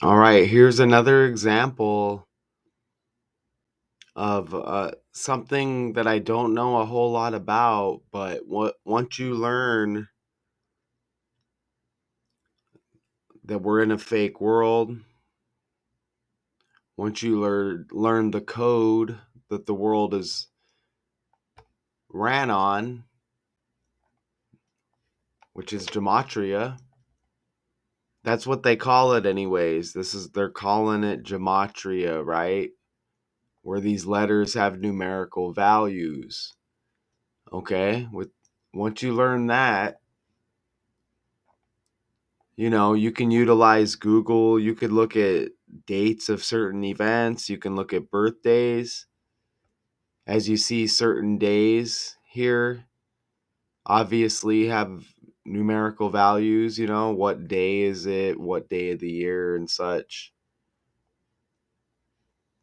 All right, here's another example of something that I don't know a whole lot about, but once you learn that we're in a fake world, once you learn the code that the world is ran on, which is gematria. That's what they call it anyways. They're calling it gematria, right? Where these letters have numerical values. Okay? With once you learn that, you can utilize Google. You could look at dates of certain events. You can look at birthdays. As you see, certain days here obviously have numerical values. What day is it? What day of the year and such.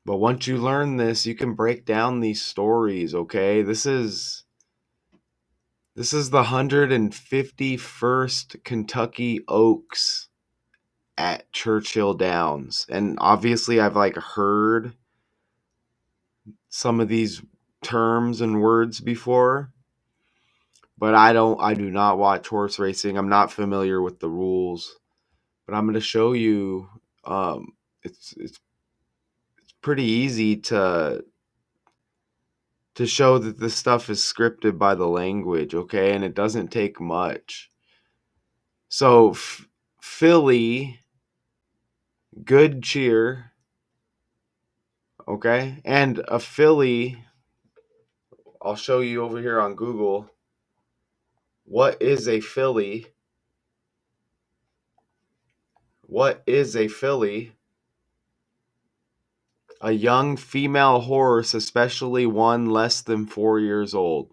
But once you learn this, you can break down these stories, okay? This is the 151st Kentucky Oaks at Churchill Downs. And obviously I've heard some of these terms and words before, but I do not watch horse racing. I'm not familiar with the rules, but I'm going to show you it's pretty easy to show that this stuff is scripted by the language, okay? And it doesn't take much. So Philly, good cheer, okay? And a filly, I'll show you over here on Google. What is a filly? What is a filly? A young female horse, especially one less than 4 years old.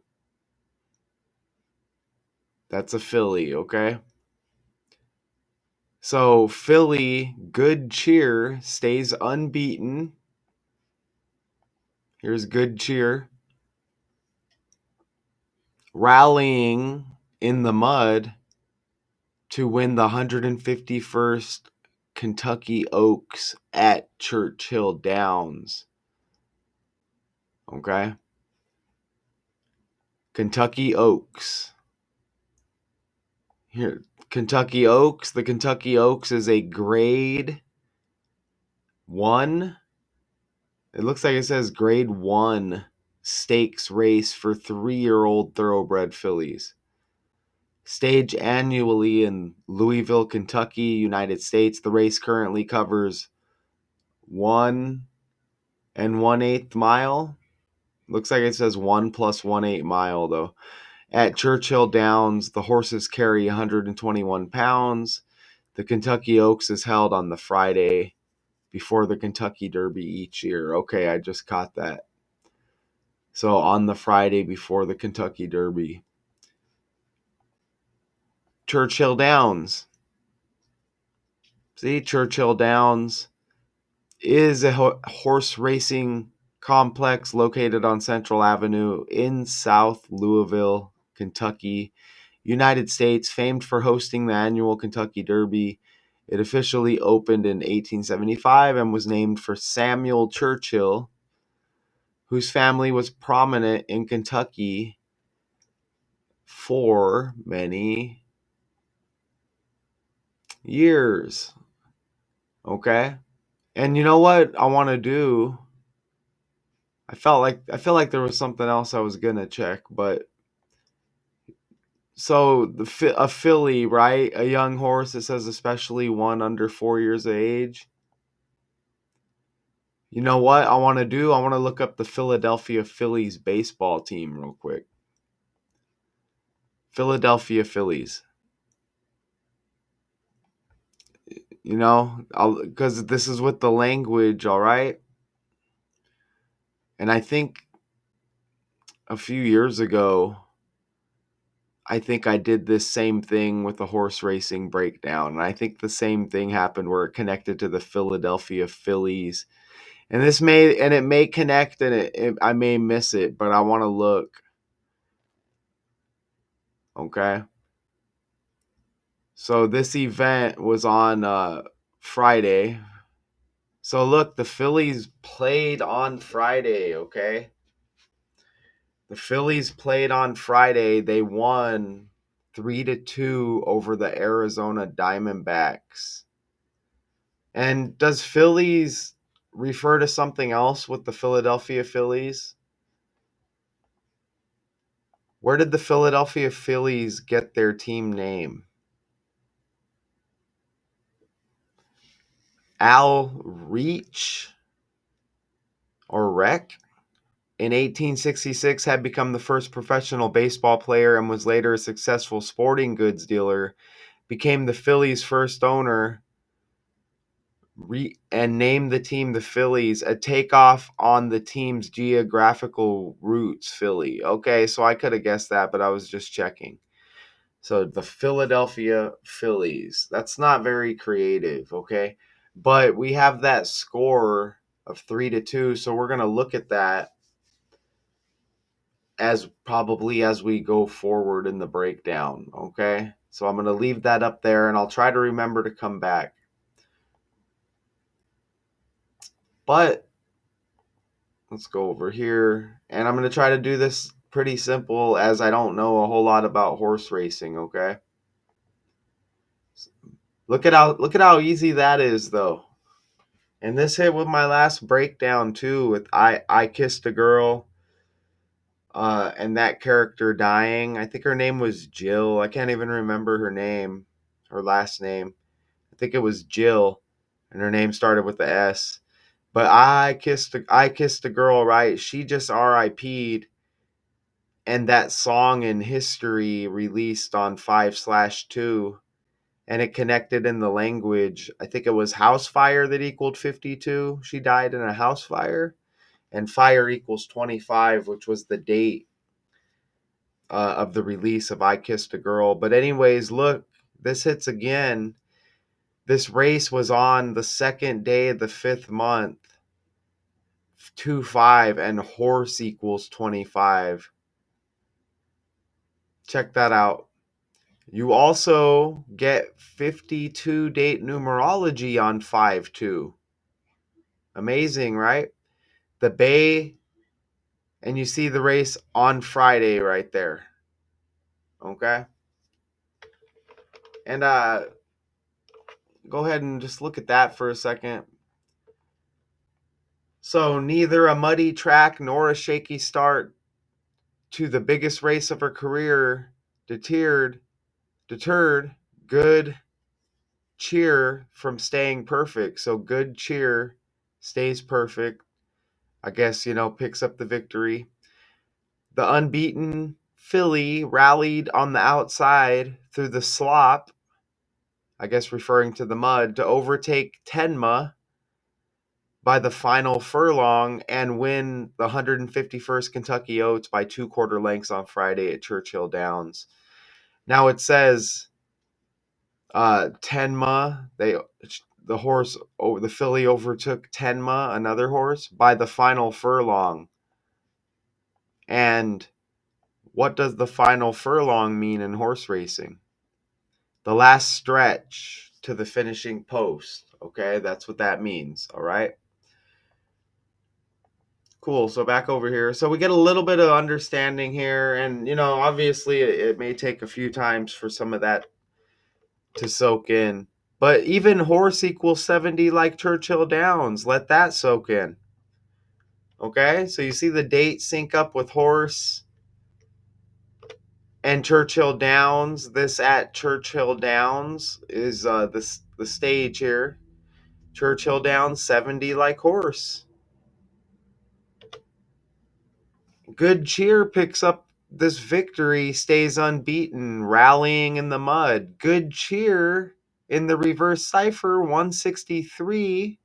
That's a filly, okay? So filly, good cheer, stays unbeaten. Here's good cheer. Rallying in the mud to win the 151st Kentucky Oaks at Churchill Downs. Okay? Kentucky Oaks. Here, Kentucky Oaks. The Kentucky Oaks is a grade 1. It looks like it says grade 1 stakes race for 3-year-old thoroughbred fillies. Staged annually in Louisville, Kentucky, United States. The race currently covers 1 1/8 mile. Looks like it says 1+1/8 mile though. At Churchill Downs, the horses carry 121 pounds. The Kentucky Oaks is held on the Friday before the Kentucky Derby each year. Okay, I just caught that. So on the Friday before the Kentucky Derby. Churchill Downs. See, Churchill Downs is a horse racing complex located on Central Avenue in South Louisville, Kentucky, United States, famed for hosting the annual Kentucky Derby. It officially opened in 1875 and was named for Samuel Churchill, whose family was prominent in Kentucky for many years. Okay? And you know what I want to do? I feel like there was something else I was going to check, but so a filly, right? A young horse, it says especially one under 4 years of age. You know what I want to do? I want to look up the Philadelphia Phillies baseball team real quick. Philadelphia Phillies. Because this is with the language, all right? And I think a few years ago, I think I did this same thing with the horse racing breakdown. And I think the same thing happened where it connected to the Philadelphia Phillies. And it may connect and I may miss it, but I want to look. Okay. So this event was on Friday, So look, the Phillies played on Friday, okay? The Phillies played on Friday. They won 3-2 over the Arizona Diamondbacks. And does Phillies refer to something else with the Philadelphia Phillies? Where did the Philadelphia Phillies get their team name? Al Reach or Rec in 1866 had become the first professional baseball player and was later a successful sporting goods dealer, became the Phillies' first owner, and named the team the Phillies, a takeoff on the team's geographical roots, Philly. Okay, so I could have guessed that, but I was just checking. So the Philadelphia Phillies. That's not very creative, okay? But we have that score of 3-2, so we're going to look at that as probably as we go forward in the breakdown, okay? So I'm going to leave that up there and I'll try to remember to come back. But let's go over here and I'm going to try to do this pretty simple as I don't know a whole lot about horse racing, okay? Look at how easy that is though. And this hit with my last breakdown too with I Kissed a Girl and that character dying. I think her name was Jill. I can't even remember her last name. I think it was Jill, and her name started with the S. But I kissed a girl, right? She just R.I.P'd, and that song in history released on 5/2, and it connected in the language. I think it was house fire that equaled 52. She died in a house fire, and fire equals 25, which was the date of the release of I Kissed a Girl. But anyways, look, this hits again. This race was on the second day of the 5th month, 2-5, and horse equals 25. Check that out. You also get 52 date numerology on 5-2. Amazing, right? The Bay, and you see the race on Friday right there. Okay? And go ahead and just look at that for a second. So neither a muddy track nor a shaky start to the biggest race of her career deterred good cheer from staying perfect. So good cheer stays perfect. I guess, picks up the victory. The unbeaten filly rallied on the outside through the slop, I guess referring to the mud, to overtake Tenma by the final furlong and win the 151st Kentucky Oats by 2/4 lengths on Friday at Churchill Downs. Now it says Tenma, the filly overtook Tenma, another horse, by the final furlong. And what does the final furlong mean in horse racing? The last stretch to the finishing post. Okay, that's what that means. All right. Cool. So back over here. So we get a little bit of understanding here. And, obviously it may take a few times for some of that to soak in. But even horse equals 70 like Churchill Downs. Let that soak in. Okay. So you see the date sync up with horse and Churchill Downs. This at Churchill Downs is the stage here. Churchill Downs 70 like horse. Good cheer picks up this victory, stays unbeaten, rallying in the mud. Good cheer in the reverse cipher 163.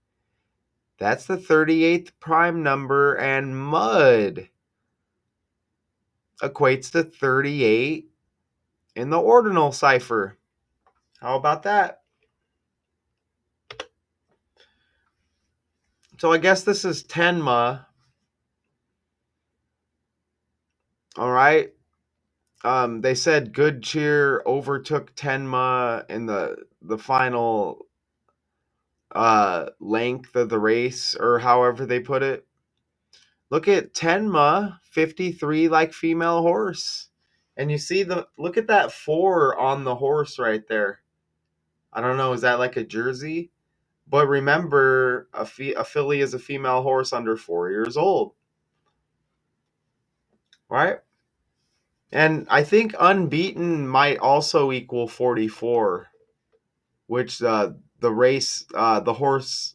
That's the 38th prime number, and mud equates to 38 in the ordinal cipher. How about that? So I guess this is Tenma. All right. They said good cheer overtook Tenma in the final length of the race, or however they put it. Look at Tenma, 53 like female horse. And you see look at that 4 on the horse right there. I don't know, is that like a jersey? But remember, a filly is a female horse under 4 years old, right? And I think unbeaten might also equal 44, which the horse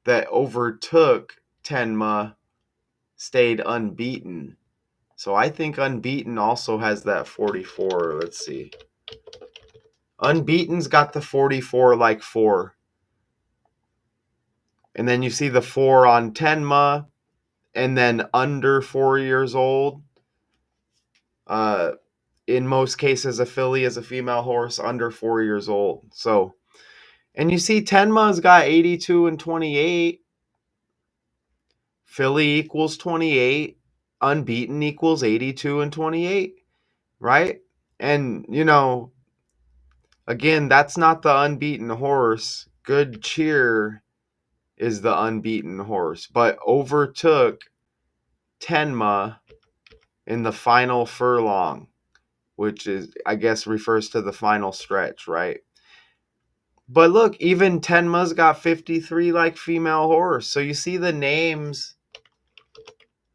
that overtook Tenma stayed unbeaten. So I think unbeaten also has that 44. Let's see. Unbeaten's got the 44 like 4. And then you see the 4 on Tenma, and then under 4 years old. Uh, in most cases, a filly is a female horse under 4 years old. So, and you see Tenma's got 82 and 28. Filly equals 28. Unbeaten equals 82 and 28, right? And, again, that's not the unbeaten horse. Good Cheer is the unbeaten horse, but overtook Tenma in the final furlong, which is, I guess, refers to the final stretch, right? But look, even Tenma's got 53 like female horse. So you see the names,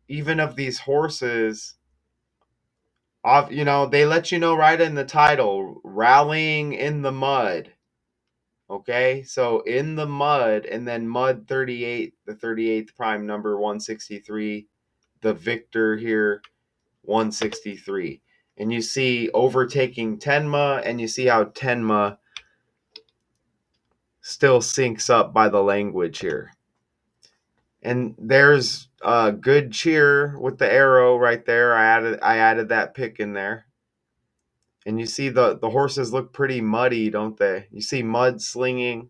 even of these horses, they let you know right in the title, rallying in the mud. Okay, so in the mud, and then mud 38, the 38th prime number 163, the victor here 163. And you see overtaking Tenma, and you see how Tenma still syncs up by the language here. And there's a Good Cheer with the arrow right there. I added that pick in there. And you see the horses look pretty muddy, don't they? You see mud slinging.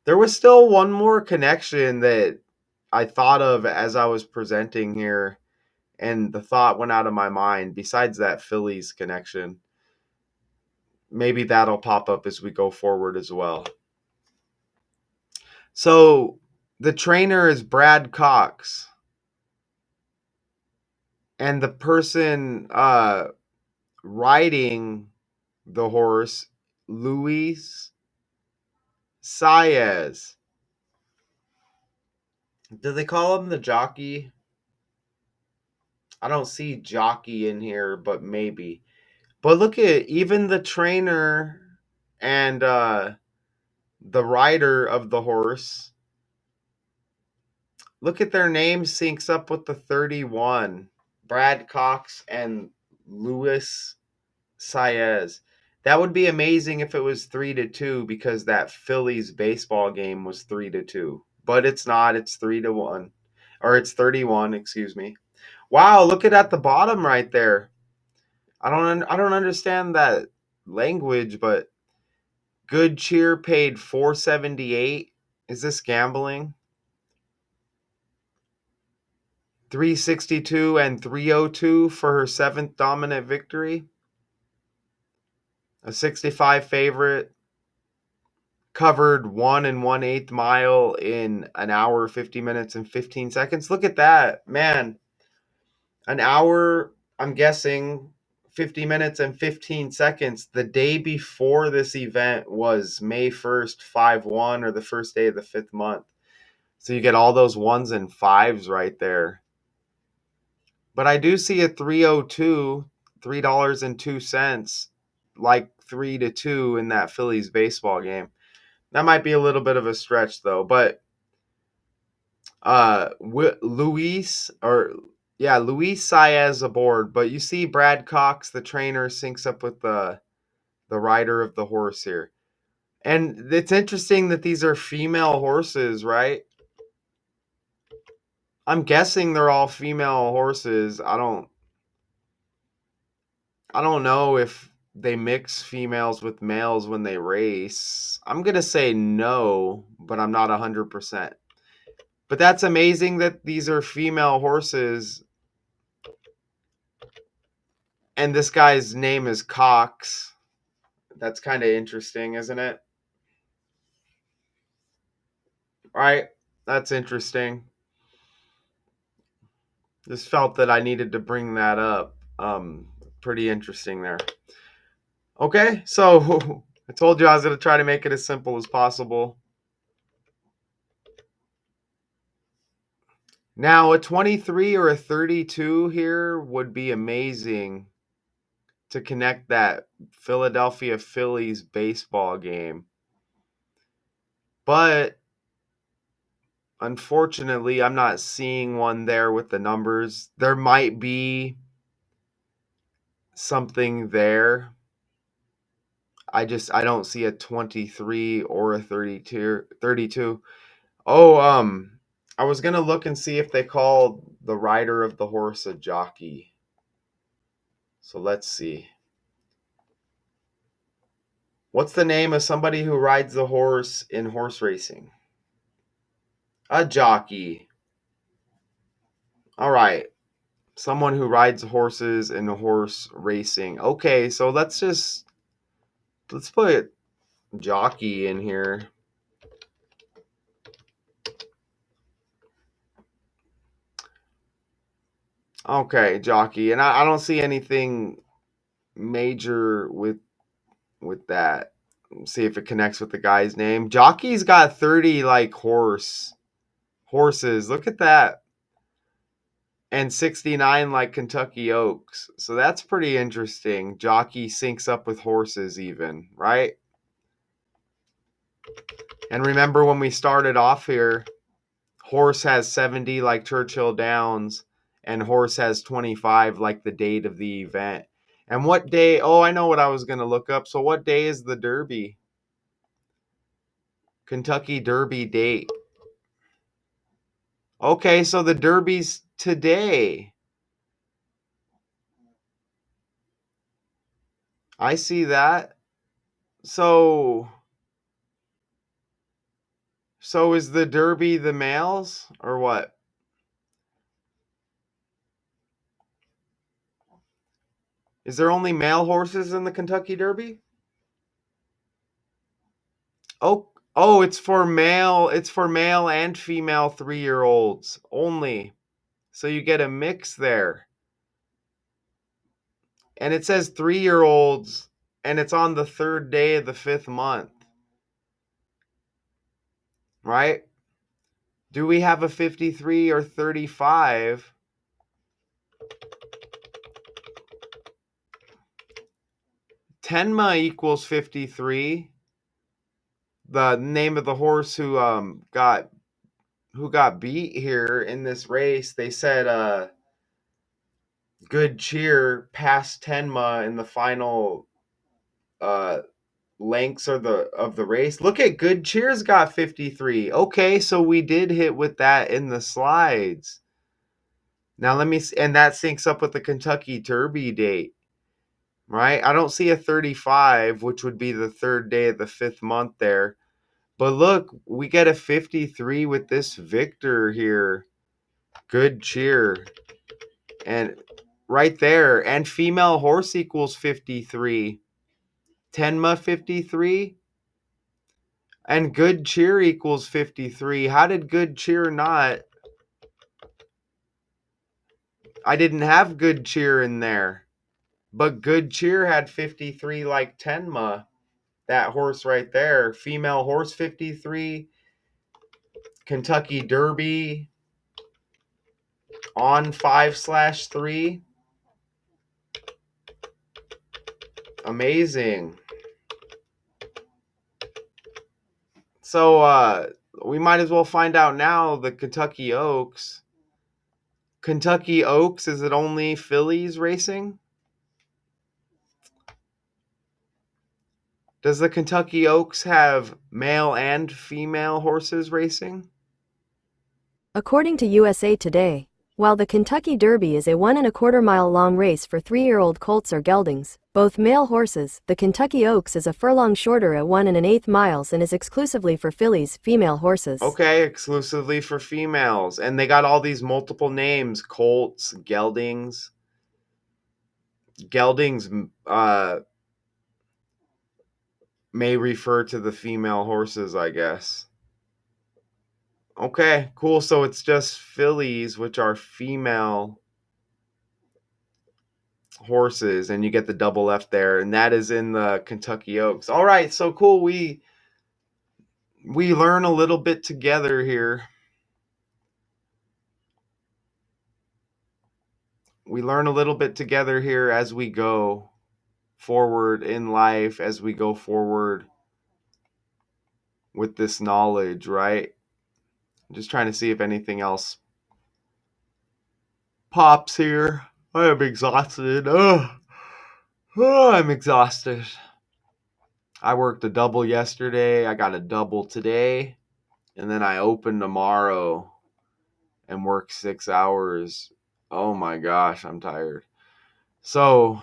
There was still one more connection that I thought of as I was presenting here, and the thought went out of my mind besides that Phillies connection. Maybe that'll pop up as we go forward as well. So the trainer is Brad Cox, and the person riding the horse, Luis Saez. Do they call him the jockey? I don't see jockey in here, but maybe. But look at even the trainer and the rider of the horse. Look at their name syncs up with the 31. Brad Cox and Luis Saez. That would be amazing if it was 3-2, because that Phillies baseball game was 3-2. But it's not, it's 3-1. Or it's 31, excuse me. Wow, look at the bottom right there. I don't understand that language, but Good Cheer paid 478. Is this gambling? 362 and 302 for her 7th dominant victory. A 65 favorite, covered 1 1/8 mile in an hour, 50 minutes, and 15 seconds. Look at that, man. An hour, I'm guessing, 50 minutes and 15 seconds. The day before this event was May 1st, 5/1, or the first day of the 5th month. So you get all those 1s and 5s right there. But I do see a 302, $3.02, like 3-2 in that Phillies baseball game. That might be a little bit of a stretch though, but Luis Saez aboard, but you see Brad Cox, the trainer, syncs up with the rider of the horse here. And it's interesting that these are female horses, right? I'm guessing they're all female horses. I don't know if they mix females with males when they race. I'm going to say no, but I'm not 100%. But that's amazing that these are female horses. And this guy's name is Cox. That's kind of interesting, isn't it? right? That's interesting. Just felt that I needed to bring that up. Pretty interesting there. Okay, so I told you I was going to try to make it as simple as possible. Now, a 23 or a 32 here would be amazing to connect that Philadelphia Phillies baseball game. But unfortunately, I'm not seeing one there with the numbers. There might be something there. I don't see a 23 or a 32. Oh, I was going to look and see if they called the rider of the horse a jockey. So let's see. What's the name of somebody who rides the horse in horse racing? A jockey. All right. Someone who rides horses in horse racing. Okay, so let's put jockey in here. Okay, jockey. And I don't see anything major with that. See if it connects with the guy's name. Jockey's got 30 like horses. Look at that. And 69 like Kentucky Oaks. So that's pretty interesting. Jockey syncs up with horses even, right? And remember when we started off here, horse has 70 like Churchill Downs and horse has 25 like the date of the event. And what day? Oh, I know what I was going to look up. So what day is the Derby? Kentucky Derby date. Okay, so the Derby's today. I see that. So is the Derby the males or what? Is there only male horses in the Kentucky Derby? Oh, it's for male and female 3-year-olds only. So you get a mix there. And it says 3-year-olds and it's on the 3rd day of the 5th month. Right? Do we have a 53 or 35? Tenma equals 53. The name of the horse who got beat here in this race, they said Good Cheer passed Tenma in the final uh lengths of the race. Look at Good Cheer's got 53. Okay, so we did hit with that in the slides. Now let me and that syncs up with the Kentucky Derby date. Right? I don't see a 35, which would be the 3rd day of the 5th month there. But look, we get a 53 with this victor here. Good Cheer. And right there. And female horse equals 53. Tenma 53. And Good Cheer equals 53. How did Good Cheer not? I didn't have Good Cheer in there. But Good Cheer had 53 like Tenma. That horse right there. Female horse 53. Kentucky Derby on 5/3. Amazing. So we might as well find out now the Kentucky Oaks. Kentucky Oaks, is it only fillies racing? Does the Kentucky Oaks have male and female horses racing? According to USA Today, while the Kentucky Derby is a 1.25-mile long race for 3-year-old colts or geldings, both male horses, the Kentucky Oaks is a furlong shorter at 1 1/8 miles and is exclusively for fillies, female horses. Okay, exclusively for females. And they got all these multiple names, colts, geldings. Geldings may refer to the female horses, I guess. Okay, cool. So it's just fillies, which are female horses, and you get the double F there, and that is in the Kentucky Oaks. All right, so cool. We learn a little bit together here. We learn a little bit together here as we go forward in life, as we go forward with this knowledge, right? I'm just trying to see if anything else pops here. I am exhausted. I'm exhausted. I worked a double yesterday. I got a double today. And then I open tomorrow and work 6 hours. Oh my gosh, I'm tired. So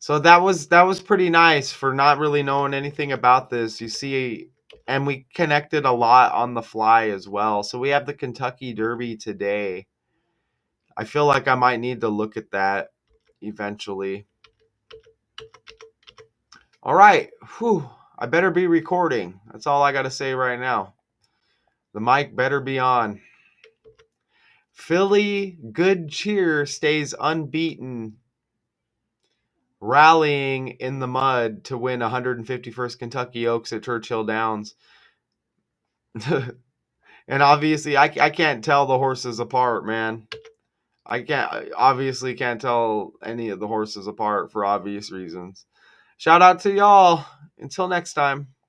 that was pretty nice for not really knowing anything about this. You see, and we connected a lot on the fly as well. So we have the Kentucky Derby today. I feel like I might need to look at that eventually. All right. Whew. I better be recording. That's all I got to say right now. The mic better be on. Philly Good Cheer stays unbeaten, rallying in the mud to win 151st Kentucky Oaks at Churchill Downs. And obviously, I can't tell the horses apart, man. Obviously can't tell any of the horses apart for obvious reasons. Shout out to y'all. Until next time.